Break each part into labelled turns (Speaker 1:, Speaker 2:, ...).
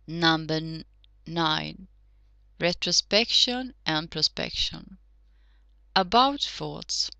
Speaker 1: Number 9. Retrospection and prospection. About thoughts.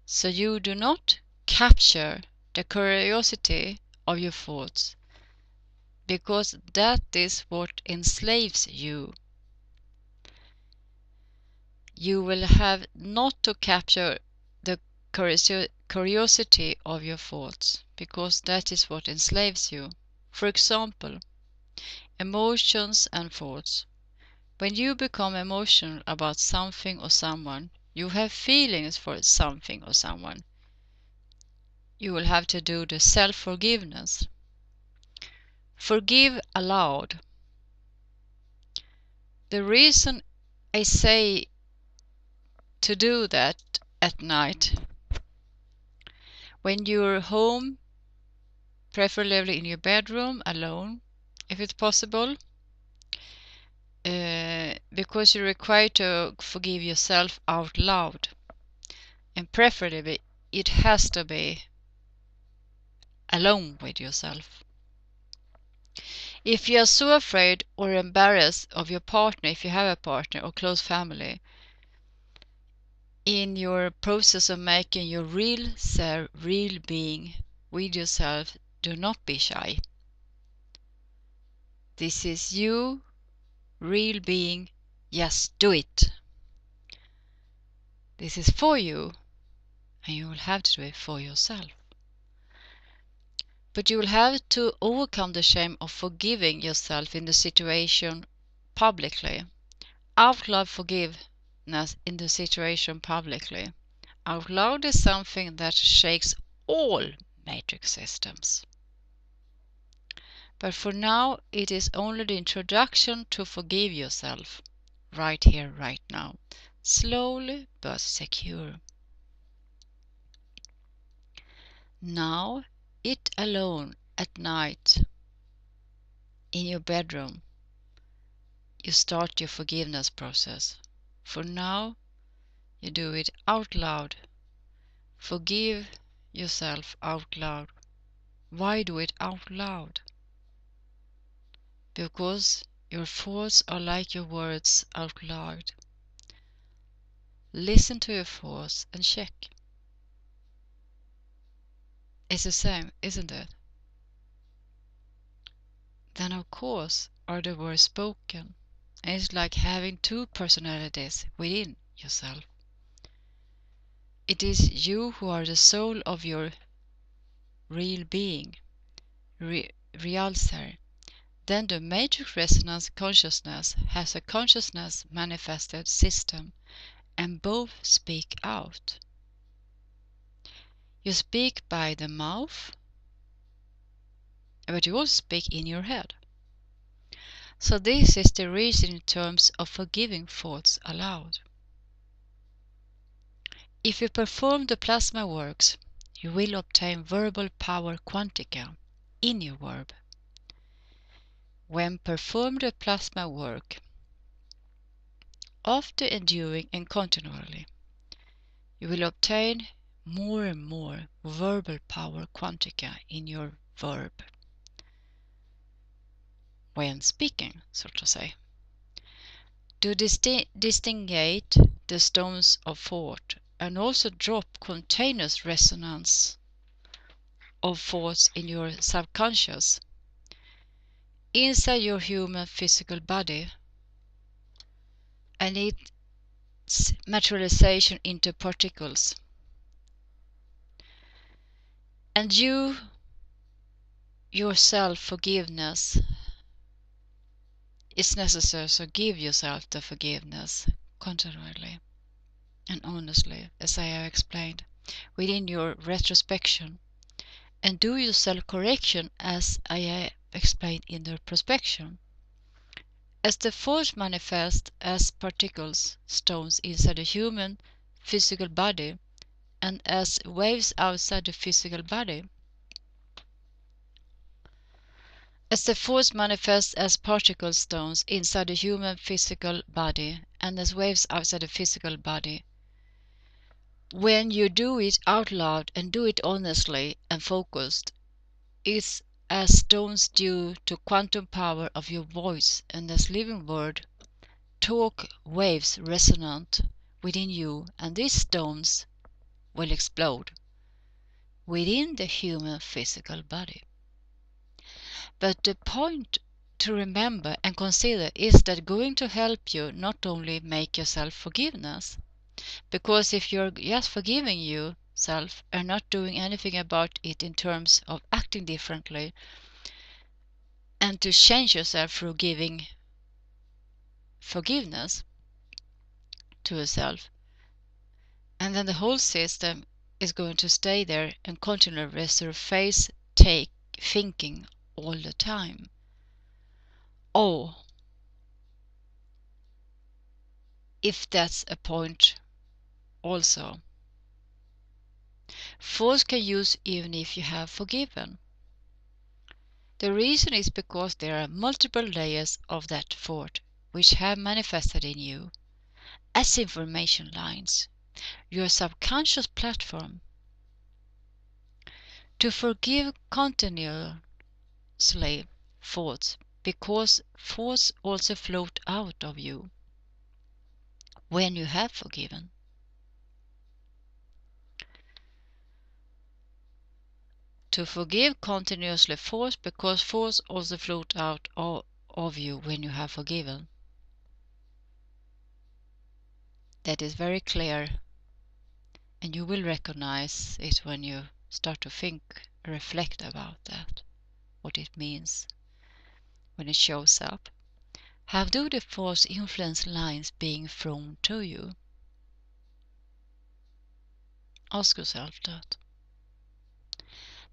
Speaker 1: So you do not capture the curiosity of your thoughts, because that is what enslaves you. You will have not to capture the curiosity of your thoughts, because that is what enslaves you. For example, emotions and thoughts. When you become emotional about something or someone, you have feelings for something or someone. You will have to do the self-forgiveness. Forgive aloud. The reason I say to do that at night, when you're home, preferably in your bedroom alone, if it's possible, because you're required to forgive yourself out loud, and preferably it has to be alone with yourself. If you are so afraid or embarrassed of your partner, if you have a partner or close family, in your process of making your real self, real being with yourself, do not be shy. This is you, real being, just do it. This is for you, and you will have to do it for yourself. But you will have to overcome the shame of forgiving yourself in the situation publicly. Out loud forgiveness in the situation publicly. Out loud is something that shakes all matrix systems. But for now, it is only the introduction to forgive yourself, right here, right now, slowly but secure. Now, it alone at night in your bedroom, you start your forgiveness process. For now, you do it out loud. Forgive yourself out loud. Why do it out loud? Because your thoughts are like your words out loud. Listen to your thoughts and check. It's the same, isn't it? Then of course are the words spoken. And it's like having two personalities within yourself. It is you who are the soul of your real being, realser. Then the matrix resonance consciousness has a consciousness manifested system, and both speak out. You speak by the mouth, but you also speak in your head. So this is the reason in terms of forgiving thoughts aloud. If you perform the plasma works, you will obtain verbal power quantica in your verb. When perform the plasma work, after enduring and continually, you will obtain more and more verbal power quantica in your verb when speaking, so to say. To distinguish the stones of thought and also drop continuous resonance of thoughts in your subconscious inside your human physical body, and its materialization into particles. And you yourself forgiveness is necessary, so give yourself the forgiveness continually and honestly, as I have explained, within your retrospection, and do your self-correction as I have explained in the prospection. As the force manifests as particles, stones inside the human physical body, and as waves outside the physical body. As the force manifests as particle stones inside the human physical body and as waves outside the physical body, when you do it out loud and do it honestly and focused, it's as stones due to quantum power of your voice, and as living word, talk waves resonant within you, and these stones will explode within the human physical body. But the point to remember and consider is that going to help you not only make yourself forgiveness, because if you're just forgiving yourself and not doing anything about it in terms of acting differently and to change yourself through giving forgiveness to yourself, and then the whole system is going to stay there and continue resurface thinking all the time. Oh, if that's a point also. Force can use even if you have forgiven. The reason is because there are multiple layers of that thought which have manifested in you as information lines, your subconscious platform. To forgive continuously thoughts, because thoughts also float out of you when you have forgiven. To forgive continuously thoughts, because thoughts also float out of you when you have forgiven. That is very clear, and you will recognize it when you start to think, reflect about that, what it means when it shows up. How do the force influence lines being thrown to you? Ask yourself that.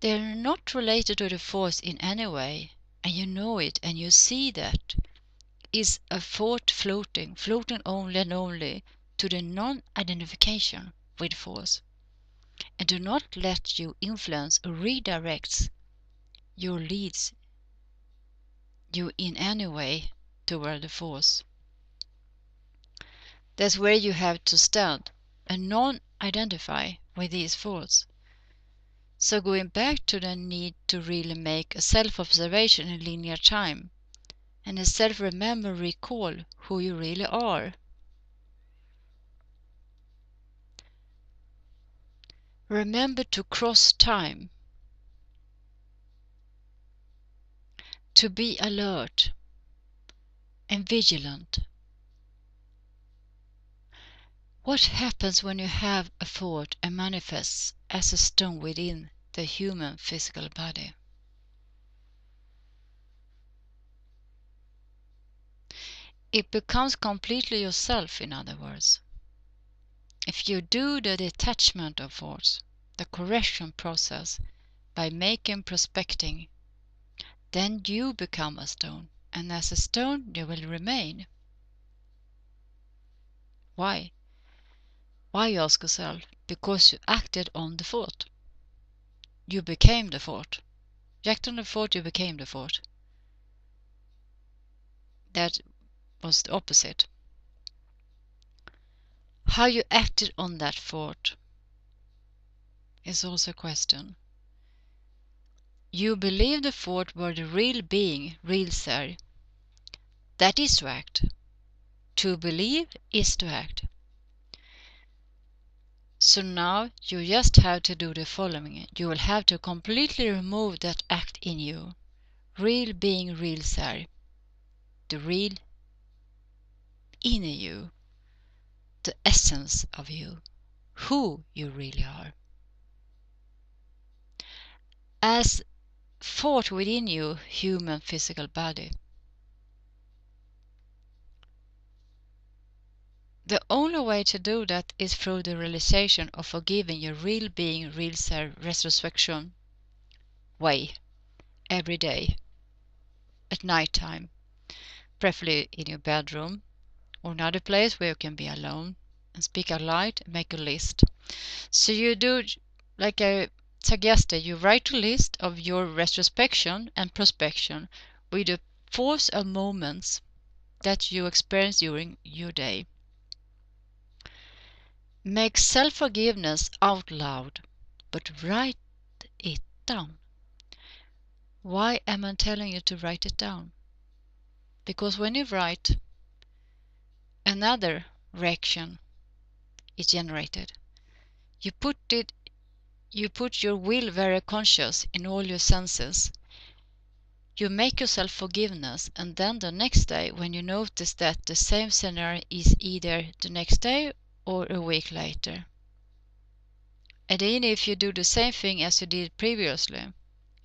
Speaker 1: They are not related to the force in any way, and you know it, and you see that is a thought floating only and only to the non-identification with force, and do not let you influence or redirects your leads you in any way toward the force. That's where you have to stand and non-identify with these thoughts. So going back to the need to really make a self-observation in linear time and a self-remember recall who you really are. Remember to cross time, to be alert and vigilant. What happens when you have a thought and manifests as a stone within the human physical body? It becomes completely yourself, in other words. If you do the detachment of thoughts, the correction process, by making prospecting, then you become a stone, and as a stone you will remain. Why? Why, you ask yourself? Because you acted on the thought. You became the thought. You acted on the thought, you became the thought. That was the opposite. How you acted on that thought is also a question. You believe the thought were the real being, real self. That is to act. To believe is to act. So now you just have to do the following. You will have to completely remove that act in you. Real being, real self. The real inner you. The essence of you. Who you really are. As thought within you, human physical body. The only way to do that is through the realization of forgiving your real being, real self retrospection way every day at night time, preferably in your bedroom or another place where you can be alone and speak out loud and make a list. So you do like I suggested, you write a list of your retrospection and prospection with the force of moments that you experience during your day. Make self-forgiveness out loud, but write it down. Why am I telling you to write it down? Because when you write, another reaction is generated. You put your will very conscious in all your senses. You make yourself forgiveness, and then the next day when you notice that the same scenario is either the next day or a week later. And even if you do the same thing as you did previously,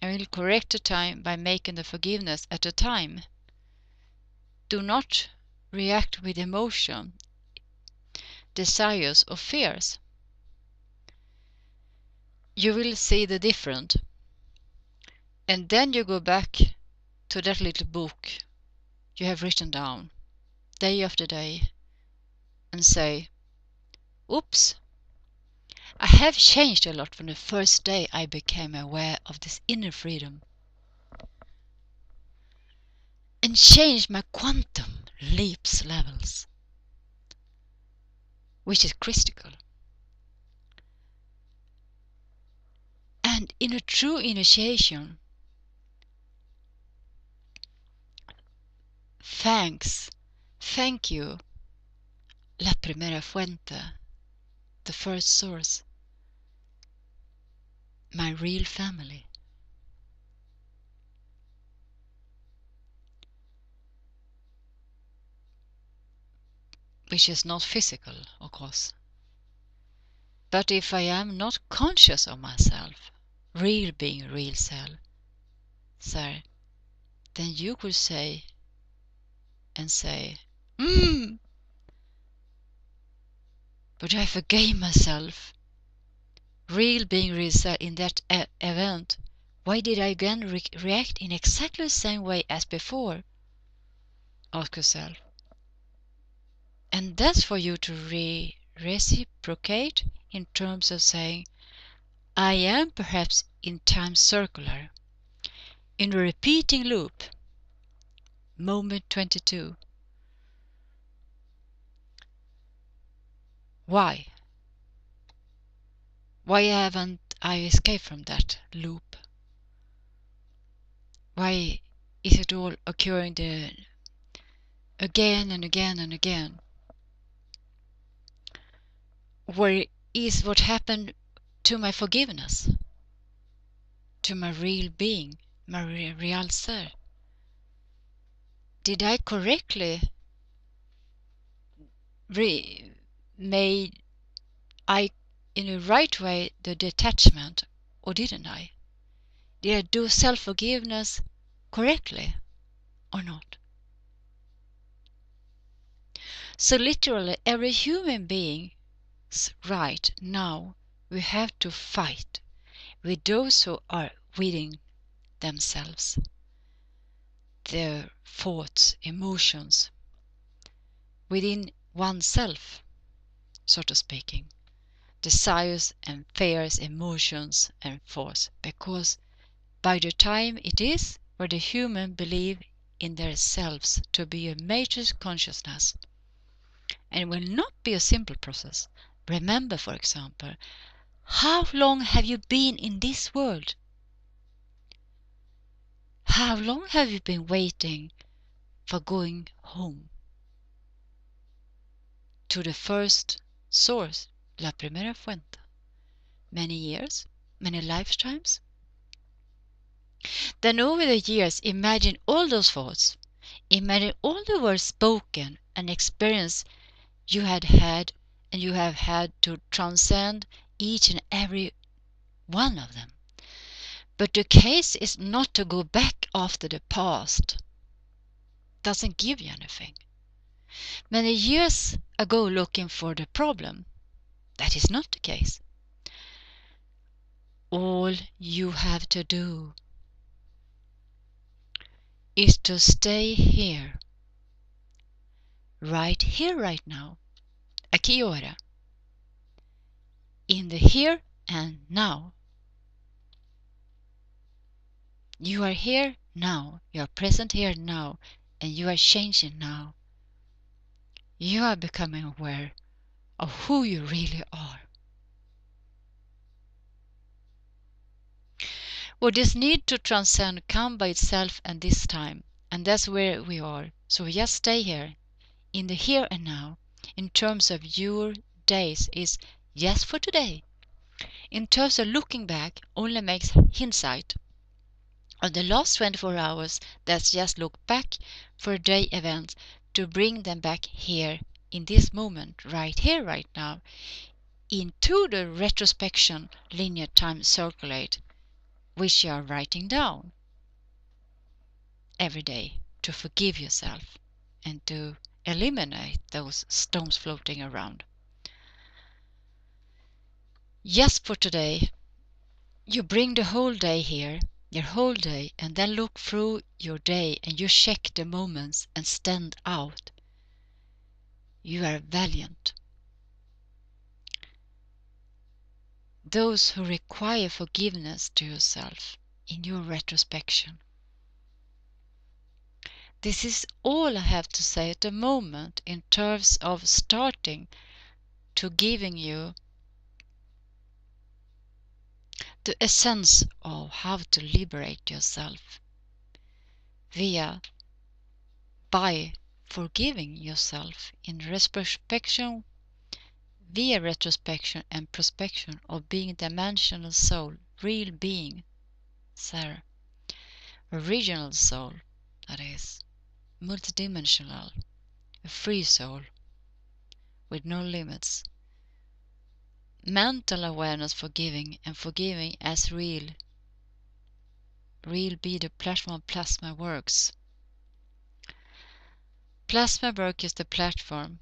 Speaker 1: and will correct the time by making the forgiveness at the time, do not react with emotion, desires or fears. You will see the difference. And then you go back to that little book you have written down day after day and say, oops, I have changed a lot from the first day I became aware of this inner freedom, and changed my quantum leaps levels, which is critical. And in a true initiation, thank you, la primera fuente, the first source, my real family. Which is not physical, of course. But if I am not conscious of myself, real being, real self, sir, then you could say, but I forgave myself, real being, real self, in that event. Why did I again react in exactly the same way as before? Ask yourself. And that's for you to reciprocate in terms of saying, I am perhaps in time circular, in a repeating loop. Moment 22. Why? Why haven't I escaped from that loop? Why is it all occurring again and again and again? Where is what happened to my forgiveness? To my real being, my real self? Did I correctly made I in a right way the detachment, or didn't I? Did I do self-forgiveness correctly or not? So literally every human being's right now, we have to fight with those who are within themselves, their thoughts, emotions, within oneself, so to speaking, desires and fears, emotions and thoughts, because by the time it is where the human believe in their selves to be a matrix consciousness, and it will not be a simple process. Remember, for example, how long have you been in this world? How long have you been waiting for going home? To the first source, la primera fuente. Many years? Many lifetimes? Then over the years, imagine all those thoughts. Imagine all the words spoken and experience you had had, and you have had to transcend each and every one of them. But the case is not to go back after the past. Doesn't give you anything. Many years ago looking for the problem. That is not the case. All you have to do is to stay here, right now, aqui ora, in the here and now. You are here now, you are present here now, and you are changing now. You are becoming aware of who you really are. Or this need to transcend come by itself and this time, and that's where we are. So we just stay here, in the here and now. In terms of your days is just for today. In terms of looking back, only makes hindsight. On the last 24 hours, let's just look back for day events to bring them back here, in this moment, right here, right now, into the retrospection linear time circulate, which you are writing down every day to forgive yourself and to eliminate those stones floating around. Just for today, you bring the whole day here, your whole day, and then look through your day and you check the moments and stand out. You are valiant. Those who require forgiveness to yourself in your retrospection. This is all I have to say at the moment in terms of starting to giving you the essence of how to liberate yourself by forgiving yourself in retrospection, via retrospection and prospection of being dimensional soul, real being, Sarah, original soul, that is, multidimensional, a free soul with no limits. Mental awareness forgiving and forgiving as real be the platform plasma works. Plasma work is the platform.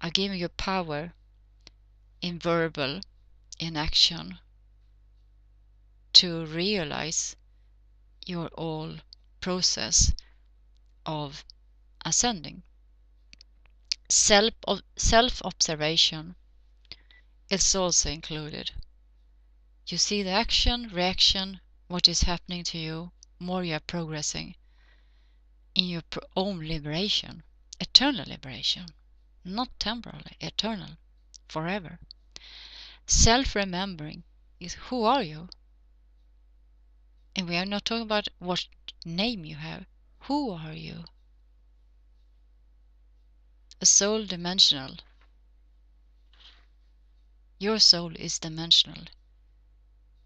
Speaker 1: I give you power in verbal, in action, to realize your all process of ascending. Self-observation is also included. You see the action, reaction, what is happening to you, more you are progressing in your own liberation, eternal liberation, not temporarily, eternal, forever. Self-remembering is who are you? And we are not talking about what name you have. Who are you? A soul dimensional. Your soul is dimensional.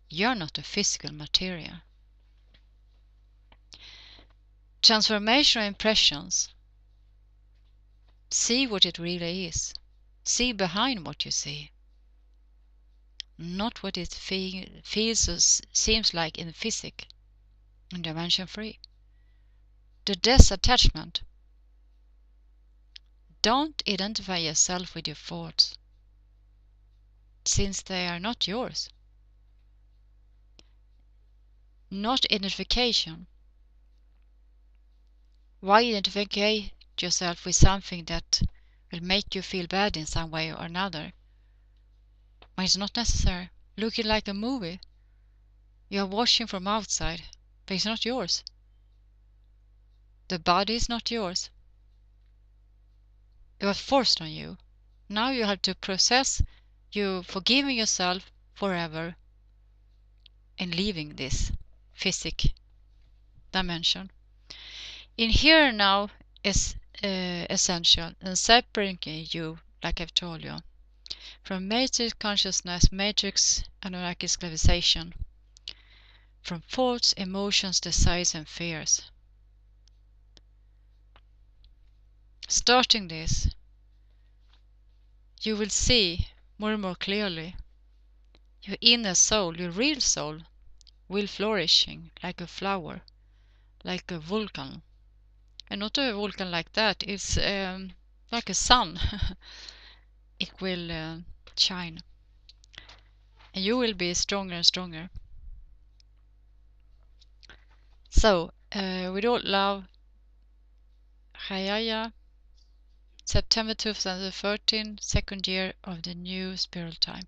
Speaker 1: You're not a physical material. Transformational impressions. See what it really is. See behind what you see. Not what it feels or seems like in physics, in dimension 3. The disattachment. Don't identify yourself with your thoughts, since they are not yours. Not identification. Why identify yourself with something that will make you feel bad in some way or another? When it's not necessary. Looking like a movie. You are watching from outside, but it's not yours. The body is not yours. It was forced on you. Now you have to process you forgiving yourself forever and leaving this physic dimension. In here and now is essential and separating you, like I've told you, from matrix consciousness, matrix Anunnaki esclavization, from thoughts, emotions, desires and fears. Starting this, you will see more and more clearly your inner soul, your real soul, will flourishing like a flower, like a volcano. And not a volcano like that, it's like a sun. It will shine. And you will be stronger and stronger. So, with all love, Hayaya, September 2013, second year of the new spiral time.